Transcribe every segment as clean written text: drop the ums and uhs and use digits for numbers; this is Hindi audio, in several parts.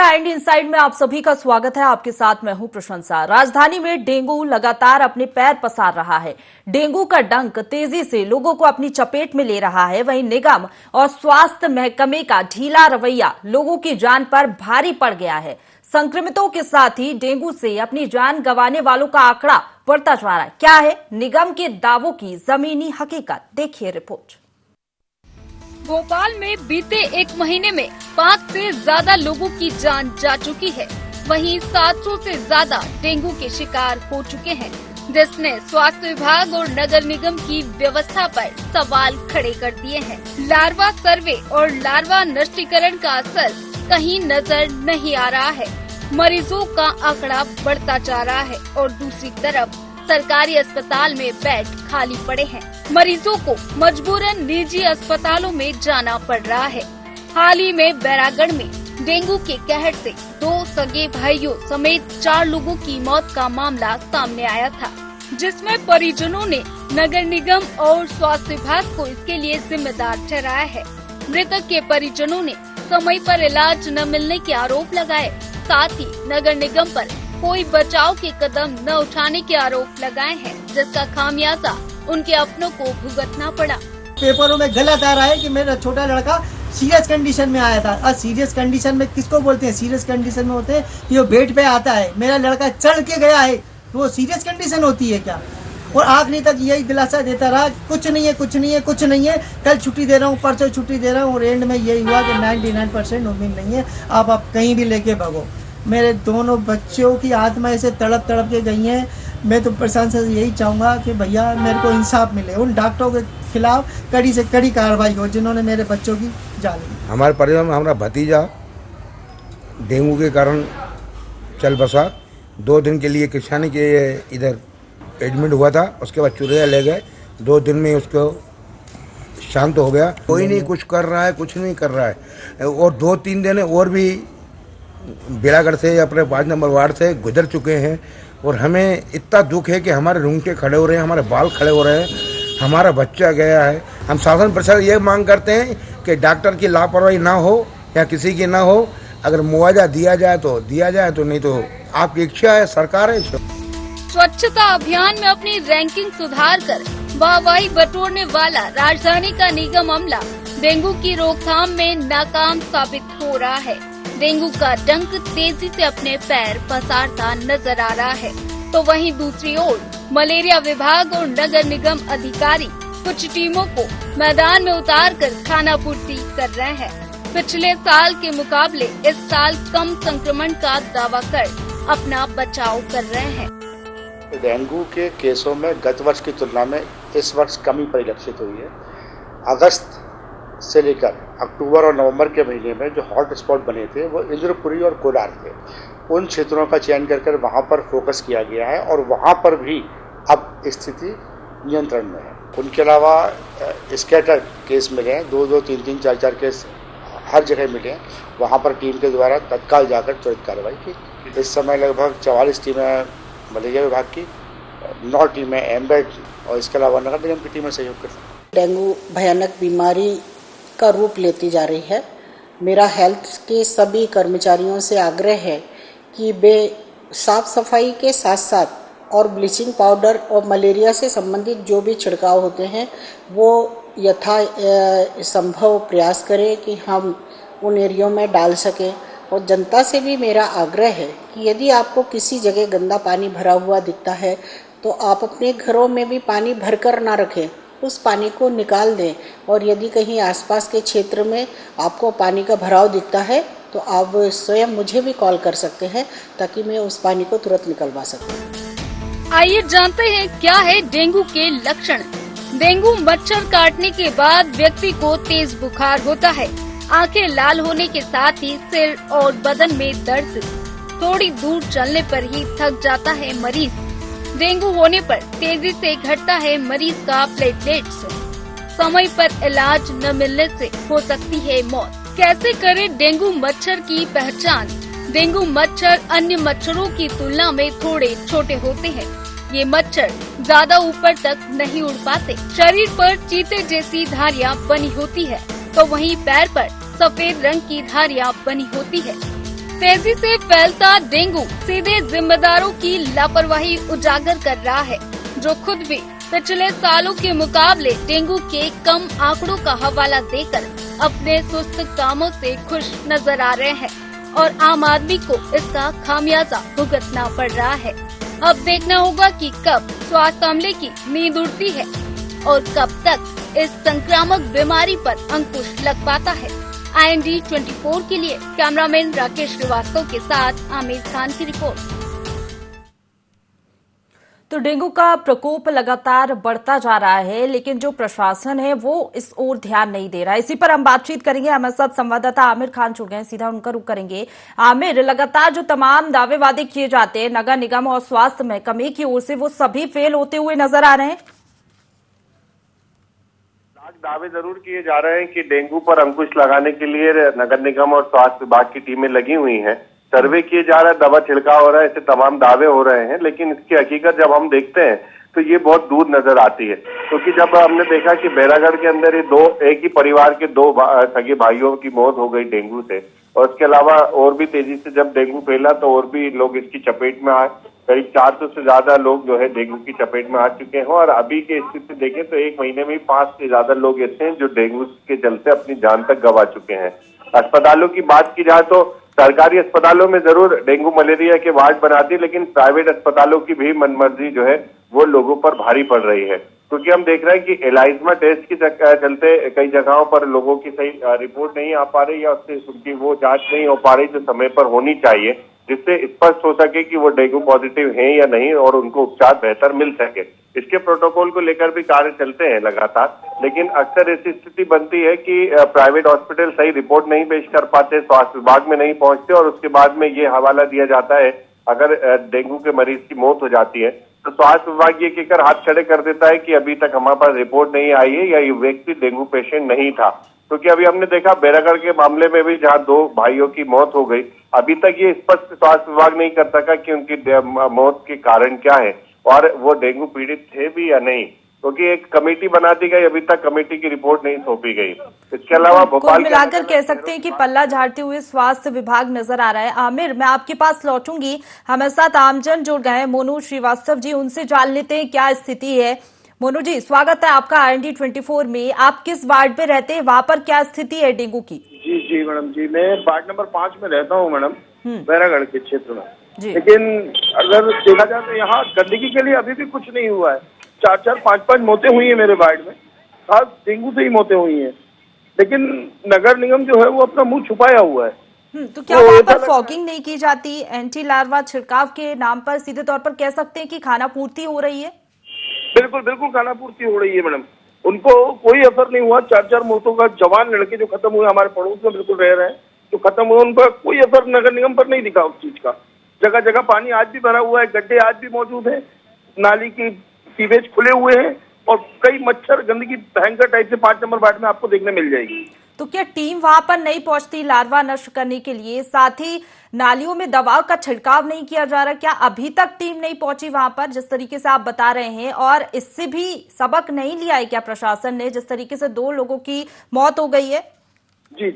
एंड इनसाइड में आप सभी का स्वागत है। आपके साथ मैं हूं प्रशंसा। राजधानी में डेंगू लगातार अपने पैर पसार रहा है। डेंगू का डंक तेजी से लोगों को अपनी चपेट में ले रहा है। वहीं निगम और स्वास्थ्य महकमे का ढीला रवैया लोगों की जान पर भारी पड़ गया है। संक्रमितों के साथ ही डेंगू से अपनी जान गंवाने वालों का आंकड़ा बढ़ता जा रहा है। क्या है निगम के दावों की जमीनी हकीकत, देखिए रिपोर्ट। भोपाल में बीते एक महीने में 5 से ज्यादा लोगों की जान जा चुकी है। वहीं 700 से ज्यादा डेंगू के शिकार हो चुके हैं, जिसने स्वास्थ्य विभाग और नगर निगम की व्यवस्था पर सवाल खड़े कर दिए हैं। लार्वा सर्वे और लार्वा नष्टीकरण का असर कहीं नजर नहीं आ रहा है। मरीजों का आंकड़ा बढ़ता जा रहा है और दूसरी तरफ सरकारी अस्पताल में बेड खाली पड़े हैं। मरीजों को मजबूरन निजी अस्पतालों में जाना पड़ रहा है। हाल ही में बैरागढ़ में डेंगू के कहर से 2 सगे भाइयों समेत 4 लोगों की मौत का मामला सामने आया था, जिसमें परिजनों ने नगर निगम और स्वास्थ्य विभाग को इसके लिए जिम्मेदार ठहराया है। मृतक के परिजनों ने समय पर इलाज न मिलने के आरोप लगाए, साथ ही नगर निगम पर कोई बचाव के कदम न उठाने के आरोप लगाए हैं, जिसका खामियाजा उनके अपनों को भुगतना पड़ा। पेपरों में गलत आ रहा है कि मेरा छोटा लड़का सीरियस कंडीशन में आया था। और सीरियस कंडीशन में किसको बोलते हैं? सीरियस कंडीशन में होते हैं कि वो बेड पे आता है, मेरा लड़का चढ़ के गया है, तो वो सीरियस कंडीशन होती है क्या? और आखिरी तक यही दिलासा देता रहा, कुछ नहीं है, कुछ नहीं है, कुछ नहीं है, कल छुट्टी दे रहा हूँ, परसों छुट्टी दे रहा हूँ, और एंड में यही हुआ कि 99% उम्मीद नहीं है, आप कहीं भी लेके भागो। मेरे दोनों बच्चों की आत्मा ऐसे तड़प तड़प के गई है। मैं तो प्रशासन से यही चाहूँगा कि भैया मेरे को इंसाफ मिले, उन डॉक्टरों के खिलाफ कड़ी से कड़ी कार्रवाई हो जिन्होंने मेरे बच्चों की जान ली। हमारे परिवार में हमारा भतीजा डेंगू के कारण चल बसा। 2 दिन के लिए किसानी के इधर एडमिट हुआ था, उसके बाद चुरैया ले गए। 2 दिन में उसको शांत हो गया। कोई नहीं कुछ कर रहा है, कुछ नहीं कर रहा है। और 2-3 दिन और भी बेलागढ़ से अपने 5 नंबर वार्ड से गुजर चुके हैं, और हमें इतना दुख है कि हमारे रूंगटे खड़े हो रहे हैं, हमारे बाल खड़े हो रहे हैं, हमारा बच्चा गया है। हम शासन प्रशासन ये मांग करते हैं कि डॉक्टर की लापरवाही ना हो या किसी की ना हो। अगर मुआवजा दिया जाए तो दिया जाए, तो नहीं तो आपकी इच्छा है, सरकार है। स्वच्छता अभियान में अपनी रैंकिंग सुधार कर वाहवाही बटोरने वाला राजधानी का निगम अमला डेंगू की रोकथाम में नाकाम साबित हो रहा है। डेंगू का डंक तेजी से अपने पैर पसारता नजर आ रहा है, तो वहीं दूसरी ओर मलेरिया विभाग और नगर निगम अधिकारी कुछ टीमों को मैदान में उतारकर खानापूर्ति कर रहे हैं। पिछले साल के मुकाबले इस साल कम संक्रमण का दावा कर अपना बचाव कर रहे हैं। डेंगू के केसों में गत वर्ष की तुलना में इस वर्ष कमी परिलक्षित हुई है। अगस्त से लेकर अक्टूबर और नवंबर के महीने में जो हॉट स्पॉट बने थे वो इंद्रपुरी और कोलार थे। उन क्षेत्रों का चयन कर वहाँ पर फोकस किया गया है और वहाँ पर भी अब स्थिति नियंत्रण में है। उनके अलावा स्कैटर केस मिले हैं, 2-2, 3-3, 4-4 केस हर जगह मिले हैं। वहाँ पर टीम के द्वारा तत्काल जाकर त्वरित कार्रवाई की। इस समय लगभग 44 टीमें मलेरिया विभाग की, 9 टीमें एमबेड और इसके अलावा नगर निगम की टीमें सहयोग करती हैं। डेंगू भयानक बीमारी का रूप लेती जा रही है। मेरा हेल्थ के सभी कर्मचारियों से आग्रह है कि वे साफ सफाई के साथ साथ और ब्लीचिंग पाउडर और मलेरिया से संबंधित जो भी छिड़काव होते हैं वो यथा संभव प्रयास करें कि हम उन एरियो में डाल सकें। और जनता से भी मेरा आग्रह है कि यदि आपको किसी जगह गंदा पानी भरा हुआ दिखता है तो आप अपने घरों में भी पानी भरकर ना रखें, उस पानी को निकाल दें। और यदि कहीं आसपास के क्षेत्र में आपको पानी का भराव दिखता है तो आप स्वयं मुझे भी कॉल कर सकते हैं ताकि मैं उस पानी को तुरंत निकलवा सकूं। आइए जानते हैं क्या है डेंगू के लक्षण। डेंगू मच्छर काटने के बाद व्यक्ति को तेज बुखार होता है, आंखें लाल होने के साथ ही सिर और बदन में दर्द, थोड़ी दूर चलने पर ही थक जाता है मरीज। डेंगू होने पर तेजी से घटता है मरीज का प्लेटलेट्स। समय पर इलाज न मिलने से हो सकती है मौत। कैसे करें डेंगू मच्छर की पहचान? डेंगू मच्छर अन्य मच्छरों की तुलना में थोड़े छोटे होते हैं। ये मच्छर ज्यादा ऊपर तक नहीं उड़ पाते। शरीर पर चीते जैसी धारियां बनी होती है, तो वहीं पैर पर सफेद रंग की धारियां बनी होती है। तेजी से फैलता डेंगू सीधे जिम्मेदारों की लापरवाही उजागर कर रहा है, जो खुद भी पिछले सालों के मुकाबले डेंगू के कम आंकड़ों का हवाला देकर अपने सुस्त कामों से खुश नजर आ रहे हैं और आम आदमी को इसका खामियाजा भुगतना पड़ रहा है। अब देखना होगा कि कब स्वास्थ्य अमले की नींद उड़ती है और कब तक इस संक्रामक बीमारी पर अंकुश लग पाता है। IND 24 के लिए कैमरामैन राकेश श्रीवास्तव के साथ आमिर खान की रिपोर्ट। तो डेंगू का प्रकोप लगातार बढ़ता जा रहा है, लेकिन जो प्रशासन है वो इस ओर ध्यान नहीं दे रहा है। इसी पर हम बातचीत करेंगे। हमारे साथ संवाददाता आमिर खान जुड़ गए, सीधा उनका रुख करेंगे। आमिर, लगातार जो तमाम दावे वादे किए जाते हैं नगर निगम और स्वास्थ्य महकमे की ओर से, वो सभी फेल होते हुए नजर आ रहे हैं। दावे जरूर किए जा रहे हैं कि डेंगू पर अंकुश लगाने के लिए नगर निगम और स्वास्थ्य विभाग की टीमें लगी हुई हैं, सर्वे किए जा रहा है, दवा छिड़काव हो रहा है, ऐसे तमाम दावे हो रहे हैं, लेकिन इसकी हकीकत जब हम देखते हैं तो ये बहुत दूर नजर आती है। क्योंकि जब हमने देखा कि बैरागढ़ के अंदर ये एक ही परिवार के दो सगे भाइयों की मौत हो गई डेंगू से, और इसके अलावा और भी तेजी से जब डेंगू फैला तो और भी लोग इसकी चपेट में आए। करीब 400 से ज्यादा लोग जो है डेंगू की चपेट में आ चुके हैं और अभी की स्थिति देखें तो एक महीने में 5 से ज्यादा लोग ऐसे हैं जो डेंगू के चलते अपनी जान तक गंवा चुके हैं। अस्पतालों की बात की जाए तो सरकारी अस्पतालों में जरूर डेंगू मलेरिया के वार्ड बना दिए, लेकिन प्राइवेट अस्पतालों की भी मनमर्जी जो है वो लोगों पर भारी पड़ रही है। क्योंकि हम देख रहे हैं कि एलाइजमा टेस्ट के चलते कई जगहों पर लोगों की सही रिपोर्ट नहीं आ पा रही या उससे उनकी वो जांच नहीं हो पा रही जो समय पर होनी चाहिए, जिससे स्पष्ट हो सके कि वो डेंगू पॉजिटिव हैं या नहीं और उनको उपचार बेहतर मिल सके। इसके प्रोटोकॉल को लेकर भी कार्य चलते हैं लगातार, लेकिन अक्सर ऐसी स्थिति बनती है कि प्राइवेट हॉस्पिटल सही रिपोर्ट नहीं पेश कर पाते, स्वास्थ्य विभाग में नहीं पहुंचते और उसके बाद में ये हवाला दिया जाता है अगर डेंगू के मरीज की मौत हो जाती है तो स्वास्थ्य विभाग ये कहकर हाथ खड़े कर देता है कि अभी तक हमारे पास रिपोर्ट नहीं आई है या ये व्यक्ति डेंगू पेशेंट नहीं था। क्योंकि अभी हमने देखा बैरागढ़ के मामले में भी जहां 2 भाइयों की मौत हो गई, अभी तक ये स्पष्ट स्वास्थ्य विभाग नहीं कर सका कि उनकी मौत के कारण क्या है और वो डेंगू पीड़ित थे भी या नहीं, क्योंकि एक कमेटी बना दी गई, अभी तक कमेटी की रिपोर्ट नहीं सौंपी गई। इसके अलावा भोपाल मिलाकर कह सकते हैं कि पल्ला झाड़ते हुए स्वास्थ्य विभाग नजर आ रहा है। आमिर, मैं आपके पास लौटूंगी। हमारे साथ आमजन जुड़ गए हैं, मोनू श्रीवास्तव जी, उनसे जान लेते हैं क्या स्थिति है। मोनू जी, स्वागत है आपका IND 24 में। आप किस वार्ड पे रहते हैं, वहाँ पर क्या स्थिति है डेंगू की? जी मैडम जी, मैं वार्ड नंबर 5 में रहता हूँ मैडम, बैरागढ़ के क्षेत्र में। लेकिन अगर देखा जाए तो यहाँ गंदगी के लिए अभी भी कुछ नहीं हुआ है। 4-4, 5-5 मौतें हुई है मेरे वार्ड में, खास डेंगू से ही मौतें हुई हैं, लेकिन नगर निगम जो है वो अपना मुंह छुपाया हुआ है। तो क्या वहाँ पर फॉगिंग नहीं की जाती? एंटी लार्वा छिड़काव के नाम पर सीधे तौर पर कह सकते हैं कि खाना पूर्ति हो रही है? बिल्कुल खाना पूर्ति हो रही है मैडम, उनको कोई असर नहीं हुआ। 4-4 मौतों का जवान लड़के जो खत्म हुए हमारे पड़ोस में बिल्कुल रह रहे हैं, जो खत्म हुए उनका कोई असर नगर निगम पर नहीं दिखा उस चीज का। जगह जगह पानी आज भी भरा हुआ है, गड्ढे आज भी मौजूद है, नाली की सीवेज खुले हुए हैं और कई मच्छर गंदगी भयंकर टाइप से 5 नंबर वार्ड में आपको देखने मिल जाएगी। तो क्या टीम वहां पर नहीं पहुंचती लार्वा नष्ट करने के लिए? साथ ही नालियों में दवाओं का छिड़काव नहीं किया जा रहा, क्या अभी तक टीम नहीं पहुंची वहां पर जिस तरीके से आप बता रहे हैं? और इससे भी सबक नहीं लिया है क्या प्रशासन ने, जिस तरीके से 2 लोगों की मौत हो गई है? जी,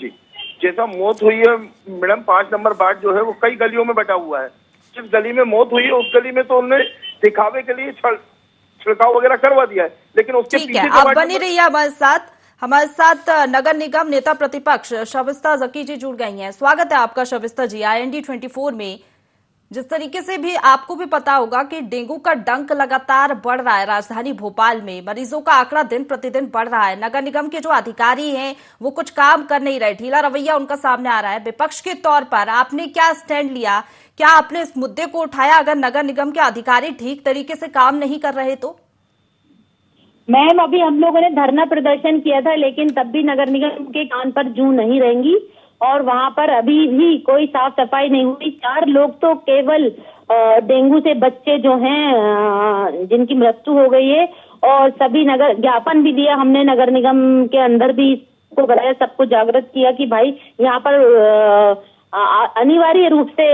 जैसा मौत हुई है मैडम, 5 नंबर वार्ड जो है वो कई गलियों में बटा हुआ है। जिस गली में मौत हुई है उस गली में तो उन्होंने दिखावे के लिए छिड़काव वगैरह करवा दिया है, लेकिन उसके ठीक है, आप बनी रहिए हमारे साथ नगर निगम नेता प्रतिपक्ष शविस्ता जकी जी जुड़ गई हैं। स्वागत है आपका शविस्ता जी IND 24 में। जिस तरीके से भी आपको भी पता होगा कि डेंगू का डंक लगातार बढ़ रहा है राजधानी भोपाल में, मरीजों का आंकड़ा दिन प्रतिदिन बढ़ रहा है। नगर निगम के जो अधिकारी हैं वो कुछ काम कर नहीं रहे, ढीला रवैया उनका सामने आ रहा है। विपक्ष के तौर पर आपने क्या स्टैंड लिया, क्या आपने इस मुद्दे को उठाया अगर नगर निगम के अधिकारी ठीक तरीके से काम नहीं कर रहे तो? मैम, अभी हम लोगों ने धरना प्रदर्शन किया था, लेकिन तब भी नगर निगम के कान पर जूं नहीं रहेंगी और वहां पर अभी भी कोई साफ सफाई नहीं हुई। 4 लोग तो केवल डेंगू से बच्चे जो हैं जिनकी मृत्यु हो गई है, और सभी नगर ज्ञापन भी दिया हमने नगर निगम के अंदर भी, इसको बताया, सबको जागृत किया कि भाई यहाँ पर अनिवार्य रूप से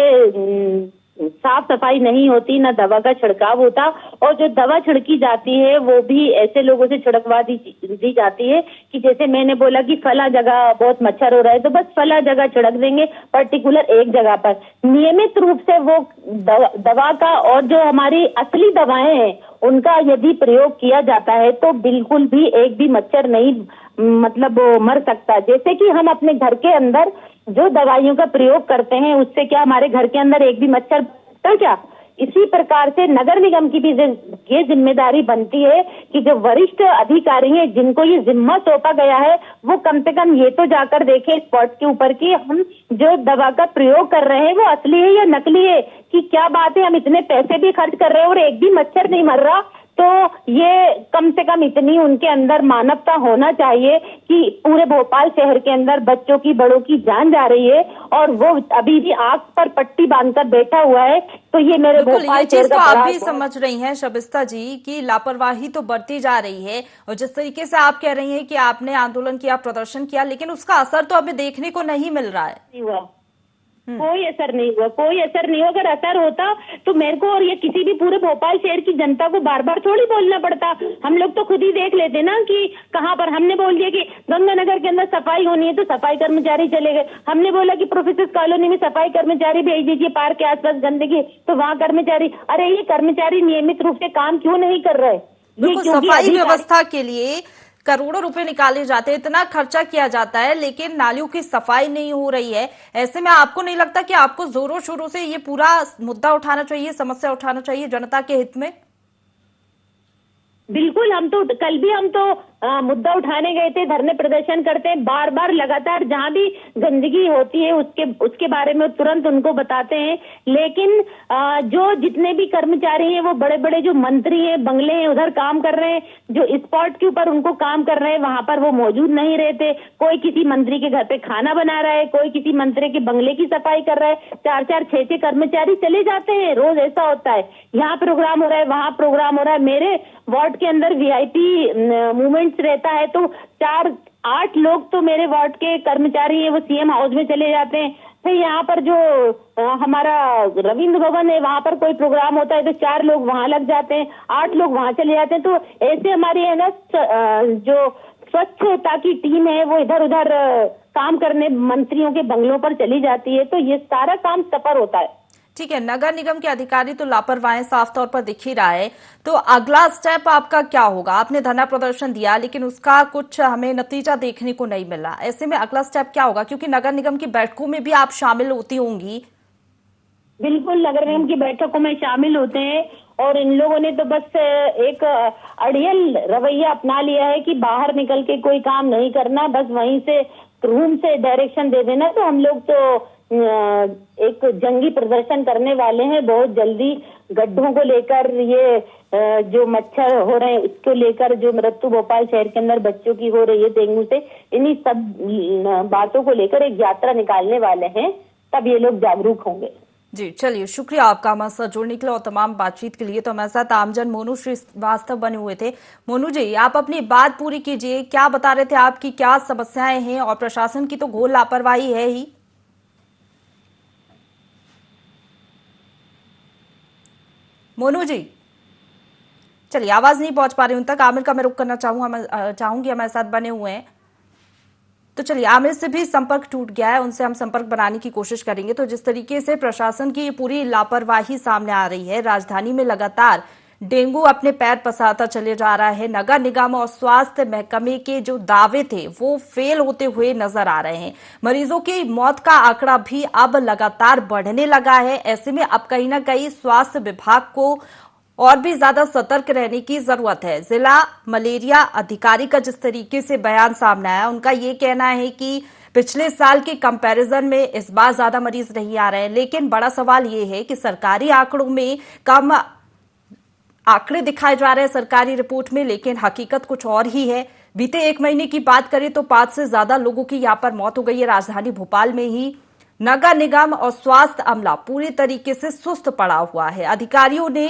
साफ सफाई नहीं होती, ना दवा का छिड़काव होता, और जो दवा छिड़की जाती है वो भी ऐसे लोगों से छिड़कवा दी जाती है कि जैसे मैंने बोला कि फला जगह बहुत मच्छर हो रहा है तो बस फला जगह छिड़क देंगे, पर्टिकुलर एक जगह पर। नियमित रूप से वो दवा का और जो हमारी असली दवाएं हैं उनका यदि प्रयोग किया जाता है तो बिल्कुल भी एक भी मच्छर नहीं मतलब मर सकता। जैसे कि हम अपने घर के अंदर जो दवाइयों का प्रयोग करते हैं उससे क्या हमारे घर के अंदर एक भी मच्छर तो क्या, इसी प्रकार से नगर निगम की भी ये जिम्मेदारी बनती है कि जो वरिष्ठ अधिकारी हैं जिनको ये जिम्मा सौंपा गया है वो कम से कम ये तो जाकर देखें स्पॉट के ऊपर कि हम जो दवा का प्रयोग कर रहे हैं वो असली है या नकली है, कि क्या बात है हम इतने पैसे भी खर्च कर रहे हैं और एक भी मच्छर नहीं मर रहा। तो ये कम से कम इतनी उनके अंदर मानवता होना चाहिए कि पूरे भोपाल शहर के अंदर बच्चों की बड़ों की जान जा रही है और वो अभी भी आंख पर पट्टी बांधकर बैठा हुआ है। तो ये मेरे भोपाल शहर का आप भी समझ रही हैं शबिस्ता जी कि लापरवाही तो बढ़ती जा रही है, और जिस तरीके से आप कह रही हैं कि आपने आंदोलन किया, प्रदर्शन किया, लेकिन उसका असर तो अभी देखने को नहीं मिल रहा है। कोई असर नहीं हुआ, कोई असर नहीं हुआ। अगर असर होता तो मेरे को और ये किसी भी पूरे भोपाल शहर की जनता को बार बार थोड़ी बोलना पड़ता। हम लोग तो खुद ही देख लेते ना कि कहाँ पर हमने बोल दिया कि गंगानगर के अंदर सफाई होनी है तो सफाई कर्मचारी चले गए, हमने बोला कि प्रोफेसर कॉलोनी में सफाई कर्मचारी भेज दीजिए, पार्क के आसपास गंदगी तो वहाँ कर्मचारी। अरे ये कर्मचारी नियमित रूप से काम क्यों नहीं कर रहे? सफाई व्यवस्था के लिए करोड़ों रुपए निकाले जाते हैं, इतना खर्चा किया जाता है, लेकिन नालियों की सफाई नहीं हो रही है। ऐसे में आपको नहीं लगता कि आपको जोरों शोरों से ये पूरा मुद्दा उठाना चाहिए, समस्या उठाना चाहिए जनता के हित में? बिल्कुल, हम तो कल भी हम तो मुद्दा उठाने गए थे, धरने प्रदर्शन करते हैं बार बार लगातार, जहां भी गंदगी होती है उसके बारे में तुरंत उनको बताते हैं। लेकिन जो जितने भी कर्मचारी हैं वो बड़े बड़े जो मंत्री हैं, बंगले हैं उधर काम कर रहे हैं, जो स्पॉट के ऊपर उनको काम कर रहे हैं वहां पर वो मौजूद नहीं रहते। कोई किसी मंत्री के घर पे खाना बना रहा है, कोई किसी मंत्री के बंगले की सफाई कर रहा है, 4-4, 6-6 कर्मचारी चले जाते हैं, रोज ऐसा होता है। यहाँ प्रोग्राम हो रहा है, वहां प्रोग्राम हो रहा है। मेरे वार्ड के अंदर वीआईपी मूवमेंट रहता है तो 4-8 लोग तो मेरे वार्ड के कर्मचारी हैं वो सीएम हाउस में चले जाते हैं। फिर यहाँ पर जो हमारा रविंद्र भवन है वहां पर कोई प्रोग्राम होता है तो 4 लोग वहां लग जाते हैं, 8 लोग वहां चले जाते हैं। तो ऐसे हमारी है ना जो स्वच्छता की टीम है वो इधर उधर काम करने मंत्रियों के बंगलों पर चली जाती है, तो ये सारा काम सफर होता है। ठीक है, नगर निगम के अधिकारी तो लापरवाही साफ तौर पर दिख ही रहा है, तो अगला स्टेप आपका क्या होगा? आपने धरना प्रदर्शन दिया लेकिन उसका कुछ हमें नतीजा देखने को नहीं मिला, ऐसे में अगला स्टेप क्या होगा? क्योंकि नगर निगम की बैठकों में भी आप शामिल होती होंगी। बिल्कुल, नगर निगम की बैठकों में शामिल होते हैं और इन लोगों ने तो बस एक अड़ियल रवैया अपना लिया है कि बाहर निकल के कोई काम नहीं करना, बस वहीं से रूम से डायरेक्शन दे देना। तो हम लोग तो एक जंगी प्रदर्शन करने वाले हैं बहुत जल्दी। गड्ढों को लेकर, ये जो मच्छर हो रहे हैं उसको लेकर, जो मृत्यु भोपाल शहर के अंदर बच्चों की हो रही है डेंगू से, इन्हीं सब बातों को लेकर एक यात्रा निकालने वाले हैं, तब ये लोग जागरूक होंगे। जी चलिए, शुक्रिया आपका हमारे साथ जुड़ने के लिए और तमाम बातचीत के लिए। तो हमारे साथ आमजन मोनू श्रीवास्तव बने हुए थे। मोनू जी, आप अपनी बात पूरी कीजिए, क्या बता रहे थे, आपकी क्या समस्याएं हैं? और प्रशासन की तो घोर लापरवाही है ही। मोनू जी, चलिए आवाज नहीं पहुंच पा रही उन तक। आमिर का मैं रुक करना चाहूंगी, हमारे साथ बने हुए हैं। तो चलिए, आमिर से भी संपर्क टूट गया है, उनसे हम संपर्क बनाने की कोशिश करेंगे। तो जिस तरीके से प्रशासन की पूरी लापरवाही सामने आ रही है, राजधानी में लगातार डेंगू अपने पैर पसारता चले जा रहा है। नगर निगम और स्वास्थ्य महकमे के जो दावे थे वो फेल होते हुए नजर आ रहे हैं। मरीजों की मौत का आंकड़ा भी अब लगातार बढ़ने लगा है। ऐसे में अब कहीं ना कहीं स्वास्थ्य विभाग को और भी ज्यादा सतर्क रहने की जरूरत है। जिला मलेरिया अधिकारी का जिस तरीके से बयान सामने आया, उनका ये कहना है कि पिछले साल के कंपैरिजन में इस बार ज्यादा मरीज नहीं आ रहे हैं। लेकिन बड़ा सवाल ये है कि सरकारी आंकड़ों में कम आंकड़े दिखाए जा रहे हैं सरकारी रिपोर्ट में, लेकिन हकीकत कुछ और ही है। बीते 1 महीने की बात करें तो 5 से ज्यादा लोगों की यहां पर मौत हो गई है राजधानी भोपाल में ही। नगर निगम और स्वास्थ्य अमला पूरी तरीके से सुस्त पड़ा हुआ है। अधिकारियों ने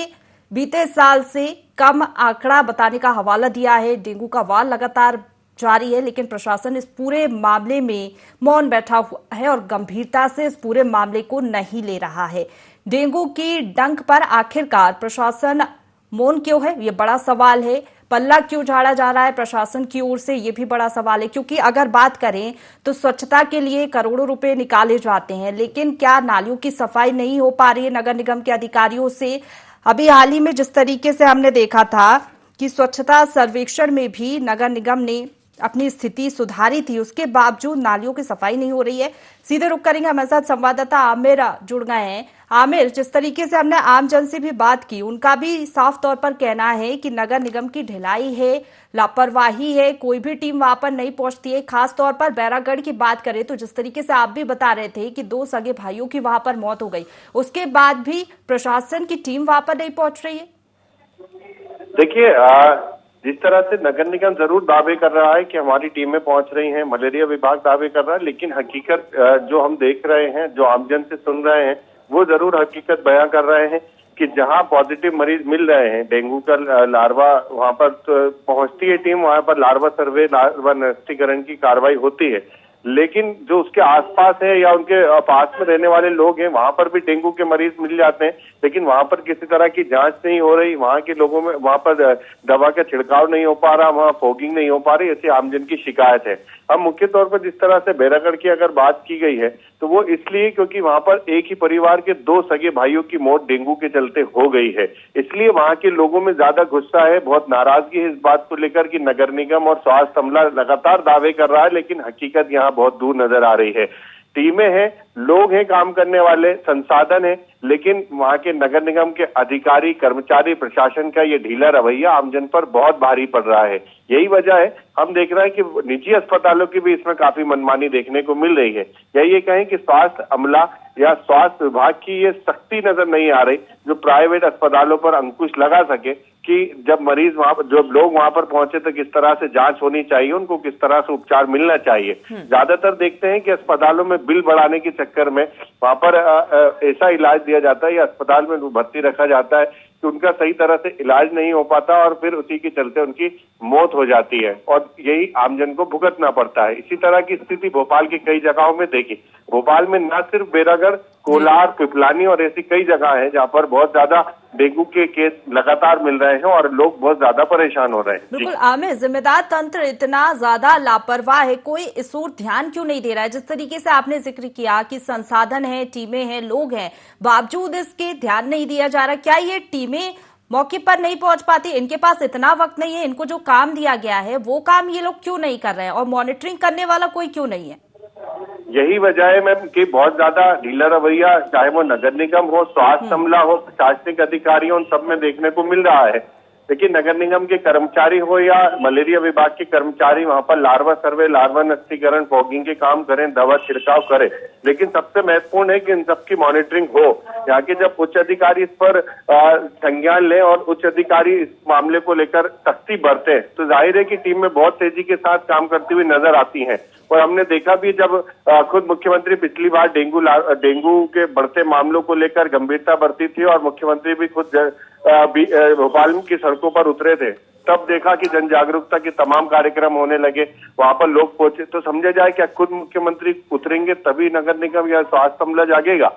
बीते साल से कम आंकड़ा बताने का हवाला दिया है। डेंगू का वार लगातार जारी है, लेकिन प्रशासन इस पूरे मामले में मौन बैठा हुआ है और गंभीरता से इस पूरे मामले को नहीं ले रहा है। डेंगू की डंक पर आखिरकार प्रशासन मौन क्यों है, ये बड़ा सवाल है। पल्ला क्यों झाड़ा जा रहा है प्रशासन की ओर से, ये भी बड़ा सवाल है। क्योंकि अगर बात करें तो स्वच्छता के लिए करोड़ों रुपए निकाले जाते हैं, लेकिन क्या नालियों की सफाई नहीं हो पा रही है नगर निगम के अधिकारियों से? अभी हाल ही में जिस तरीके से हमने देखा था कि स्वच्छता सर्वेक्षण में भी नगर निगम ने अपनी स्थिति सुधारी थी, उसके बावजूद नालियों की सफाई नहीं हो रही है। सीधे रुक करेंगे, हमारे साथ संवाददाता आमिर जुड़ गए हैं। आमिर, जिस तरीके से हमने आमजन से भी बात की, उनका भी साफ तौर पर कहना है कि नगर निगम की ढिलाई है, लापरवाही है, कोई भी टीम वहां पर नहीं पहुंचती है। खास तौर पर बैरागढ़ की बात करें तो जिस तरीके से आप भी बता रहे थे कि 2 सगे भाइयों की वहां पर मौत हो गई, उसके बाद भी प्रशासन की टीम वहां पर नहीं पहुंच रही है। देखिए, जिस तरह से नगर निगम जरूर दावे कर रहा है कि हमारी टीमें पहुंच रही हैं, मलेरिया विभाग दावे कर रहा है, लेकिन हकीकत जो हम देख रहे हैं, जो आमजन से सुन रहे हैं, वो जरूर हकीकत बयां कर रहे हैं कि जहां पॉजिटिव मरीज मिल रहे हैं, डेंगू का लार्वा वहां पर पहुंचती है टीम, वहां पर लार्वा सर्वे, लार्वा नष्टीकरण की कार्रवाई होती है। लेकिन जो उसके आसपास है या उनके पास में रहने वाले लोग हैं, वहां पर भी डेंगू के मरीज मिल जाते हैं, लेकिन वहां पर किसी तरह की जांच नहीं हो रही, वहां के लोगों में वहां पर दवा का छिड़काव नहीं हो पा रहा, वहां फॉगिंग नहीं हो पा रही, ऐसी आमजन की शिकायत है। अब मुख्य तौर पर जिस तरह से बैरागढ़ की अगर बात की गई है तो वो इसलिए क्योंकि वहां पर एक ही परिवार के 2 सगे भाइयों की मौत डेंगू के चलते हो गई है, इसलिए वहां के लोगों में ज्यादा गुस्सा है, बहुत नाराजगी है इस बात को लेकर कि नगर निगम और स्वास्थ्य अमला लगातार दावे कर रहा है, लेकिन हकीकत यहाँ बहुत दूर नजर आ रही है। टीमें हैं, लोग हैं काम करने वाले, संसाधन है, लेकिन वहां के नगर निगम के अधिकारी, कर्मचारी, प्रशासन का ये ढीला रवैया आमजन पर बहुत भारी पड़ रहा है। यही वजह है, हम देख रहे हैं कि निजी अस्पतालों की भी इसमें काफी मनमानी देखने को मिल रही है। या ये कहें कि स्वास्थ्य अमला या स्वास्थ्य विभाग की ये सख्ती नजर नहीं आ रही जो प्राइवेट अस्पतालों पर अंकुश लगा सके कि जब मरीज वहां पर, जब लोग वहां पर पहुंचे तो किस तरह से जांच होनी चाहिए, उनको किस तरह से उपचार मिलना चाहिए। ज्यादातर देखते हैं कि अस्पतालों में बिल बढ़ाने के चक्कर में वहां पर ऐसा इलाज दिया जाता है या अस्पताल में भर्ती रखा जाता है कि उनका सही तरह से इलाज नहीं हो पाता और फिर उसी के चलते उनकी मौत हो जाती है और यही आमजन को भुगतना पड़ता है। इसी तरह की स्थिति भोपाल की कई जगहों में देखी। भोपाल में न सिर्फ बैरागढ़, कोलार, पिपलानी और ऐसी कई जगह हैं जहां पर बहुत ज्यादा डेंगू के केस लगातार मिल रहे हैं और लोग बहुत ज्यादा परेशान हो रहे हैं। बिल्कुल आमिर, जिम्मेदार तंत्र इतना ज्यादा लापरवाह है, कोई इस ओर ध्यान क्यों नहीं दे रहा है? जिस तरीके से आपने जिक्र किया कि संसाधन है, टीमें हैं, लोग हैं, बावजूद इसके ध्यान नहीं दिया जा रहा। क्या ये टीमें मौके पर नहीं पहुंच पाती? इनके पास इतना वक्त नहीं है, इनको जो काम दिया गया है वो काम ये लोग क्यों नहीं कर रहे हैं और मॉनिटरिंग करने वाला कोई क्यों नहीं है? यही वजह है मैम कि बहुत ज्यादा ढीला रवैया, चाहे वो नगर निगम हो, स्वास्थ्य अमला हो, प्रशासनिक अधिकारी हो, उन सब में देखने को मिल रहा है। लेकिन नगर निगम के कर्मचारी हो या मलेरिया विभाग के कर्मचारी वहां पर लार्वा सर्वे, लार्वा नष्टीकरण, फॉगिंग के काम करें, दवा छिड़काव करें, लेकिन सबसे महत्वपूर्ण है कि इन सबकी मॉनिटरिंग हो। यहाँ के जब उच्च अधिकारी इस पर संज्ञान लें और उच्च अधिकारी इस मामले को लेकर सख्ती बरतें तो जाहिर है कि टीम में बहुत तेजी के साथ काम करती हुई नजर आती है। और हमने देखा भी जब खुद मुख्यमंत्री पिछली बार डेंगू के बढ़ते मामलों को लेकर गंभीरता बरती थी और मुख्यमंत्री भी खुद भोपाल की सड़कों पर उतरे थे, तब देखा कि जन जागरूकता के तमाम कार्यक्रम होने लगे, वहां पर लोग पहुंचे, तो समझा जाए क्या खुद मुख्यमंत्री उतरेंगे तभी नगर निगम या स्वास्थ्य अमला जागेगा?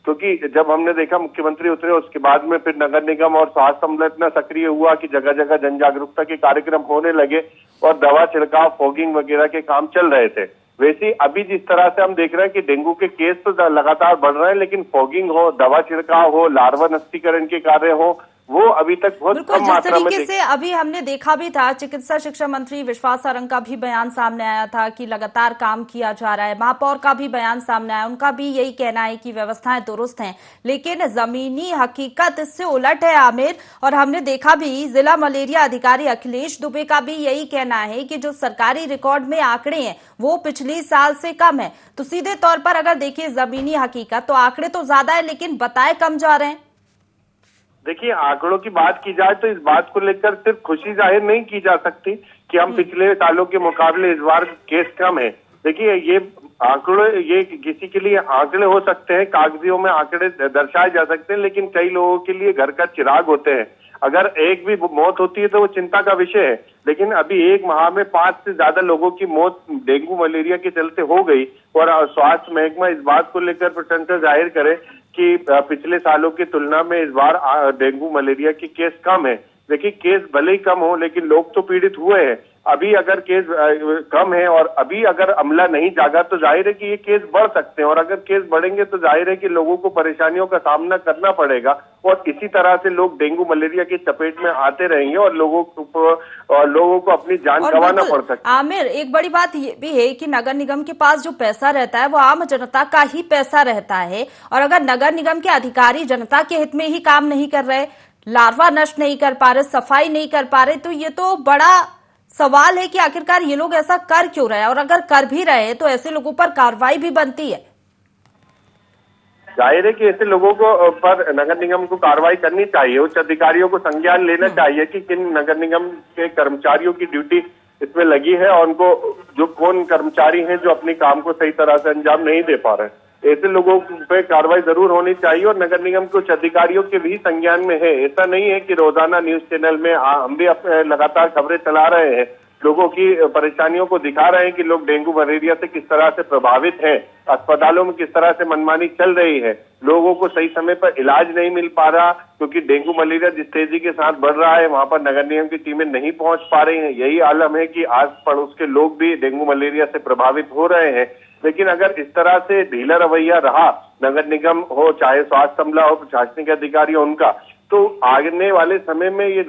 क्योंकि जब हमने देखा मुख्यमंत्री उतरे उसके बाद में फिर नगर निगम और स्वास्थ्य अमला इतना सक्रिय हुआ कि जगह जगह जन जागरूकता के कार्यक्रम होने लगे और दवा छिड़काव, फॉगिंग वगैरह के काम चल रहे थे। वैसे अभी जिस तरह से हम देख रहे हैं कि डेंगू के केस तो लगातार बढ़ रहे हैं, लेकिन फॉगिंग हो, दवा छिड़काव हो, लार्वा नष्टीकरण के कार्य हो, वो अभी तक बहुत कम मात्रा में। जिस तरीके से अभी हमने देखा भी था, चिकित्सा शिक्षा मंत्री विश्वास सारंग का भी बयान सामने आया था कि लगातार काम किया जा रहा है, महापौर का भी बयान सामने आया, उनका भी यही कहना है कि व्यवस्थाएं दुरुस्त हैं, लेकिन जमीनी हकीकत इससे उलट है आमिर। और हमने देखा भी जिला मलेरिया अधिकारी अखिलेश दुबे का भी यही कहना है कि जो सरकारी रिकॉर्ड में आंकड़े हैं वो पिछले साल से कम है। तो सीधे तौर पर अगर देखिए जमीनी हकीकत तो आंकड़े तो ज्यादा है लेकिन बताए कम जा रहे हैं। देखिए, आंकड़ों की बात की जाए तो इस बात को लेकर सिर्फ खुशी जाहिर नहीं की जा सकती कि हम पिछले सालों के मुकाबले इस बार केस कम है। देखिए, ये आंकड़े, ये किसी के लिए आंकड़े हो सकते हैं, कागजियों में आंकड़े दर्शाए जा सकते हैं, लेकिन कई लोगों के लिए घर का चिराग होते हैं। अगर एक भी मौत होती है तो वो चिंता का विषय है, लेकिन अभी एक माह में 5 से ज्यादा लोगों की मौत डेंगू मलेरिया के चलते हो गई और स्वास्थ्य महकमा इस बात को लेकर प्रसन्नता जाहिर करे कि पिछले सालों की तुलना में इस बार डेंगू मलेरिया के केस कम है। देखिए, केस भले ही कम हो लेकिन लोग तो पीड़ित हुए हैं। अभी अगर केस कम है और अभी अगर अमला नहीं जागा तो जाहिर है कि ये केस बढ़ सकते हैं, और अगर केस बढ़ेंगे तो जाहिर है कि लोगों को परेशानियों का सामना करना पड़ेगा और इसी तरह से लोग डेंगू मलेरिया की चपेट में आते रहेंगे और लोगों को अपनी जान गंवाना पड़ सकता है। आमिर, एक बड़ी बात ये भी है कि नगर निगम के पास जो पैसा रहता है वो आम जनता का ही पैसा रहता है, और अगर नगर निगम के अधिकारी जनता के हित में ही काम नहीं कर रहे, लार्वा नष्ट नहीं कर पा रहे, सफाई नहीं कर पा रहे, तो ये तो बड़ा सवाल है कि आखिरकार ये लोग ऐसा कर क्यों रहे हैं, और अगर कर भी रहे हैं तो ऐसे लोगों पर कार्रवाई भी बनती है। जाहिर है कि ऐसे लोगों को पर नगर निगम को कार्रवाई करनी चाहिए। उच्च अधिकारियों को संज्ञान लेना चाहिए कि किन नगर निगम के कर्मचारियों की ड्यूटी इसमें लगी है और उनको जो कौन कर्मचारी हैं जो अपने काम को सही तरह से अंजाम नहीं दे पा रहे हैं। ऐसे लोगों पे कार्रवाई जरूर होनी चाहिए और नगर निगम के उच्च अधिकारियों के भी संज्ञान में है। ऐसा नहीं है कि रोजाना न्यूज चैनल में हम भी लगातार खबरें चला रहे हैं, लोगों की परेशानियों को दिखा रहे हैं कि लोग डेंगू मलेरिया से किस तरह से प्रभावित हैं, अस्पतालों में किस तरह से मनमानी चल रही है, लोगों को सही समय पर इलाज नहीं मिल पा रहा क्योंकि डेंगू मलेरिया जिस तेजी के साथ बढ़ रहा है वहां पर नगर निगम की टीमें नहीं पहुंच पा रही हैं। यही आलम है कि आस पड़ोस के लोग भी डेंगू मलेरिया से प्रभावित हो रहे हैं। लेकिन अगर इस तरह से ढीला रवैया रहा, नगर निगम हो चाहे स्वास्थ्य अमला हो प्रशासनिक अधिकारी हो उनका, तो आने वाले समय में ये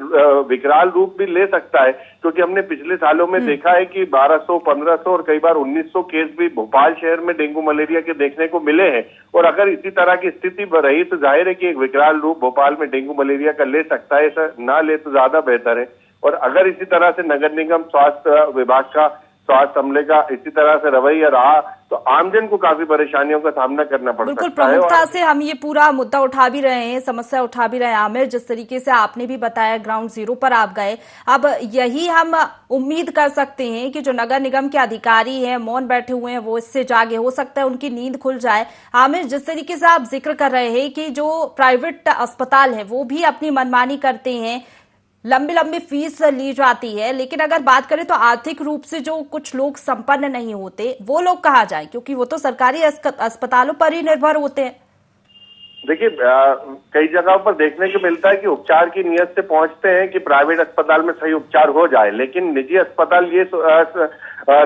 विकराल रूप भी ले सकता है। क्योंकि हमने पिछले सालों में देखा है कि 1200, 1500 और कई बार 1900 केस भी भोपाल शहर में डेंगू मलेरिया के देखने को मिले हैं। और अगर इसी तरह की स्थिति रही तो जाहिर है कि एक विकराल रूप भोपाल में डेंगू मलेरिया का ले सकता है। ऐसा ना ले तो ज्यादा बेहतर है। और अगर इसी तरह से नगर निगम स्वास्थ्य विभाग का, स्वास्थ्य अमले का इसी तरह से रवैया रहा तो आमजन को काफी परेशानियों का सामना करना पड़ सकता है। बिल्कुल, प्रमुखता से हम ये पूरा मुद्दा उठा भी रहे हैं, समस्या उठा भी रहे हैं। आमिर, जिस तरीके से आपने भी बताया ग्राउंड जीरो पर आप गए, अब यही हम उम्मीद कर सकते हैं कि जो नगर निगम के अधिकारी हैं मौन बैठे हुए हैं वो इससे जागे, हो सकता है उनकी नींद खुल जाए। आमिर, जिस तरीके से आप जिक्र कर रहे हैं कि जो प्राइवेट अस्पताल है वो भी अपनी मनमानी करते हैं, लंबी लंबी फीस ली जाती है, लेकिन अगर बात करें तो आर्थिक रूप से जो कुछ लोग संपन्न नहीं होते वो लोग कहाँ जाएं, क्योंकि वो तो सरकारी अस्पतालों पर ही निर्भर होते हैं। देखिए, कई जगहों पर देखने को मिलता है कि उपचार की नियत से पहुंचते हैं कि प्राइवेट अस्पताल में सही उपचार हो जाए, लेकिन निजी अस्पताल ये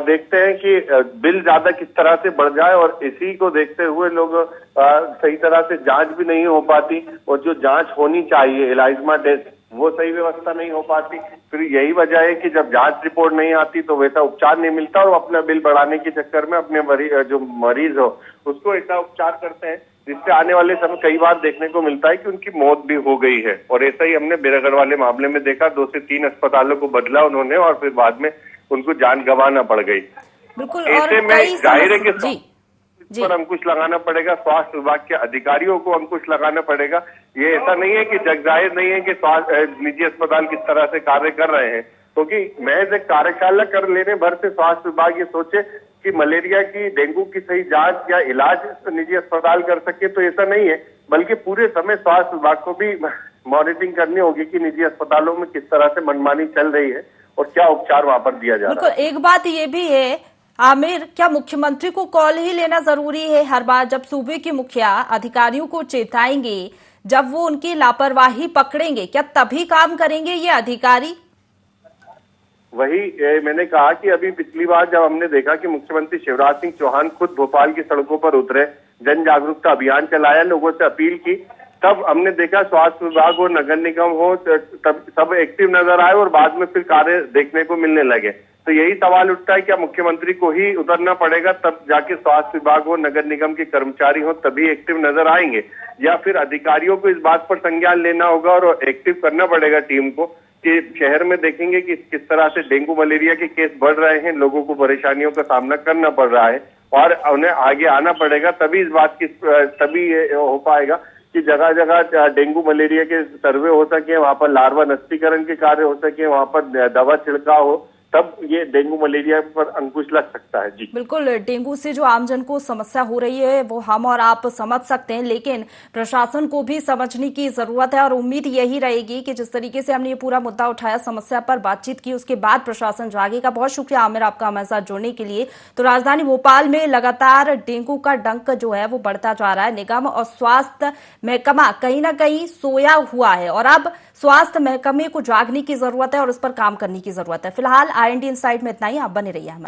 देखते हैं कि बिल ज्यादा किस तरह से बढ़ जाए और इसी को देखते हुए लोग सही तरह से जांच भी नहीं हो पाती और जो जांच होनी चाहिए इलाइजमा टेस्ट वो सही व्यवस्था नहीं हो पाती। फिर यही वजह है कि जब जांच रिपोर्ट नहीं आती तो वैसा उपचार नहीं मिलता और अपना बिल बढ़ाने के चक्कर में अपने जो मरीज हो उसको ऐसा उपचार करते हैं जिससे आने वाले समय कई बार देखने को मिलता है कि उनकी मौत भी हो गई है। और ऐसा ही हमने बेरागढ़ वाले मामले में देखा, 2 से 3 अस्पतालों को बदला उन्होंने और फिर बाद में उनको जान गंवाना पड़ गई। बिल्कुल, ऐसे में जाहिर है कि जी पर अंकुश लगाना पड़ेगा, स्वास्थ्य विभाग के अधिकारियों को अंकुश लगाना पड़ेगा। ये ऐसा नहीं है कि जगजाहिर नहीं है कि निजी अस्पताल किस तरह से कार्य कर रहे हैं, क्योंकि महज एक कार्यशाला कर लेने भर से स्वास्थ्य विभाग ये सोचे कि मलेरिया की, डेंगू की सही जांच या इलाज निजी अस्पताल कर सके तो ऐसा नहीं है, बल्कि पूरे समय स्वास्थ्य विभाग को भी मॉनिटरिंग करनी होगी कि निजी अस्पतालों में किस तरह से मनमानी चल रही है और क्या उपचार वहां पर दिया जा रहा है। एक बात ये भी है आमिर, क्या मुख्यमंत्री को कॉल ही लेना जरूरी है हर बार जब सूबे के मुखिया अधिकारियों को चेताएंगे, जब वो उनकी लापरवाही पकड़ेंगे, क्या तभी काम करेंगे ये अधिकारी? वही मैंने कहा कि अभी पिछली बार जब हमने देखा कि मुख्यमंत्री शिवराज सिंह चौहान खुद भोपाल की सड़कों पर उतरे, जन जागरूकता अभियान चलाया, लोगों से अपील की, तब हमने देखा स्वास्थ्य विभाग हो, नगर निगम हो, तब सब एक्टिव नजर आए और बाद में फिर कार्य देखने को मिलने लगे। तो यही सवाल उठता है क्या मुख्यमंत्री को ही उतरना पड़ेगा तब जाके स्वास्थ्य विभाग हो, नगर निगम के कर्मचारी हो तभी एक्टिव नजर आएंगे, या फिर अधिकारियों को इस बात पर संज्ञान लेना होगा और एक्टिव करना पड़ेगा टीम को कि शहर में देखेंगे कि किस तरह से डेंगू मलेरिया के केस बढ़ रहे हैं, लोगों को परेशानियों का सामना करना पड़ रहा है और उन्हें आगे आना पड़ेगा, तभी इस बात की तभी हो पाएगा कि जगह जगह डेंगू मलेरिया के सर्वे हो सके, वहां पर लार्वा नष्टीकरण के कार्य हो सके, वहां पर दवा छिड़काव हो, तब ये डेंगू मलेरिया पर अंकुश लग सकता है। जी बिल्कुल, डेंगू से जो आमजन को समस्या हो रही है वो हम और आप समझ सकते हैं, लेकिन प्रशासन को भी समझने की जरूरत है और उम्मीद यही रहेगी कि जिस तरीके से हमने ये पूरा मुद्दा उठाया, समस्या पर बातचीत की, उसके बाद प्रशासन जागेगा। बहुत शुक्रिया आमिर आपका हमारे साथ जुड़ने के लिए। तो राजधानी भोपाल में लगातार डेंगू का डंक जो है वो बढ़ता जा रहा है। निगम और स्वास्थ्य महकमा कहीं ना कहीं सोया हुआ है और अब स्वास्थ्य महकमे को जागने की जरूरत है और उस पर काम करने की जरूरत है। फिलहाल IND इनसाइट में इतना ही। आप बने रहिए हमारे